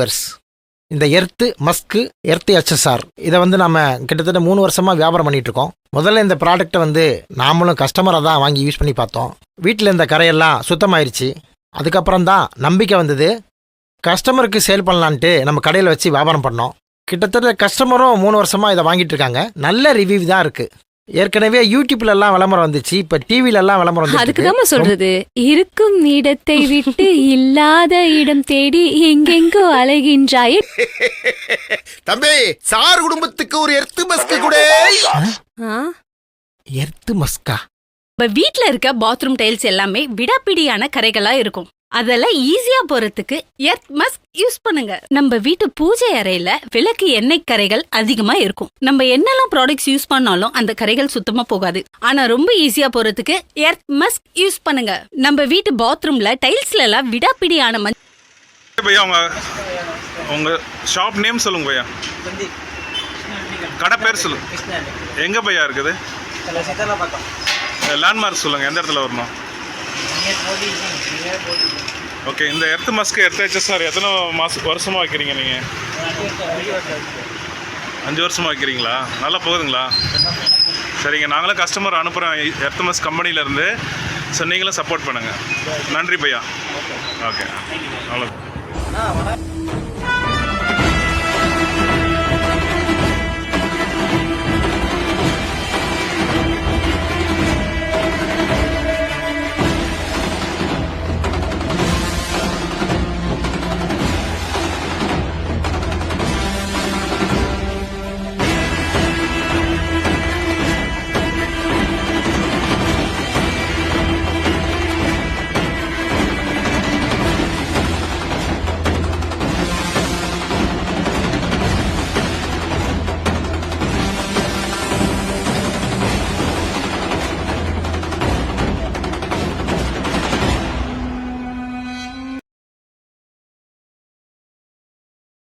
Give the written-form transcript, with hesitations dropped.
Verse இந்த earth Musk earth HSR இதை வந்து நம்ம கிட்டத்தட்ட 3 வருஷமாக வியாபாரம் பண்ணிகிட்ருக்கோம். முதல்ல இந்த ப்ராடக்டை வந்து நாமளும் கஸ்டமராக தான் வாங்கி யூஸ் பண்ணி பார்த்தோம். வீட்டில் இந்த கரையெல்லாம் சுத்தமாயிருச்சு. அதுக்கப்புறம் தான் நம்பிக்கை வந்தது. கஸ்டமருக்கு சேல் பண்ணலான்ட்டு நம்ம கடையில் வச்சு வியாபாரம் பண்ணோம். கிட்டத்தட்ட கஸ்டமரும் 3 வருஷமாக இதை வாங்கிட்டு இருக்காங்க. நல்ல ரிவ்யூ தான் இருக்குது. ஏற்கனவே யூடியூப்லலாம் விளம்பரம் வந்துச்சு, இப்போ டிவிலெல்லாம் விளம்பரம் வந்து. அதுக்கு தான் சொல்றது, இருக்கும் இடத்தை விட்டு இல்லாத இடம் தேடி எங்கெங்கோ அலைகின்றாய். தம்பி, சார் குடும்பத்துக்கு ஒரு எர்த்து மஸ்க் கூட. எர்த்து மஸ்கா? இப்ப வீட்ல இருக்க பாத்ரூம் டைல்ஸ் எல்லாமே விடாப்பிடியான கரைகளா இருக்கும். அதெல்லாம் ஈஸியா போறதுக்கு எர்த் மஸ்க் யூஸ் பண்ணுங்க. நம்ம வீட்டு பூஜை அறையில விளக்கு எண்ணெய் கரைகள் அதிகமா இருக்கும். நம்ம என்னெல்லாம் ப்ராடக்ட்ஸ் யூஸ் பண்ணாலும் அந்த கரைகள் சுத்தமா போகாது. ஆனா ரொம்ப ஈஸியா போறதுக்கு எர்த் மஸ்க் யூஸ் பண்ணுங்க. நம்ம வீட்டு பாத்ரூம்ல டைல்ஸ்ல எல்லாம் விடாப்பிடியான भैया உங்க ஷாப் நேம் சொல்லுங்க भैया. கடை பேர் சொல்லுங்க. எங்க भैया இருக்குது? லேண்ட்மார்க் சொல்லுங்க, எந்த இடத்துல வரணும்? ஓகே. இந்த எர்த் மஸ்க் எர்த் HSR எத்தனை வருஷமாக வைக்கிறீங்க நீங்கள்? 5 வருஷமாக வைக்கிறீங்களா? நல்லா போகுதுங்களா? சரிங்க, நாங்களும் கஸ்டமர் அனுப்புகிறோம் எர்த் மஸ்க் கம்பெனிலேருந்து. ஸோ நீங்களும் சப்போர்ட் பண்ணுங்கள். நன்றி பையா. ஓகே, அவ்வளோ.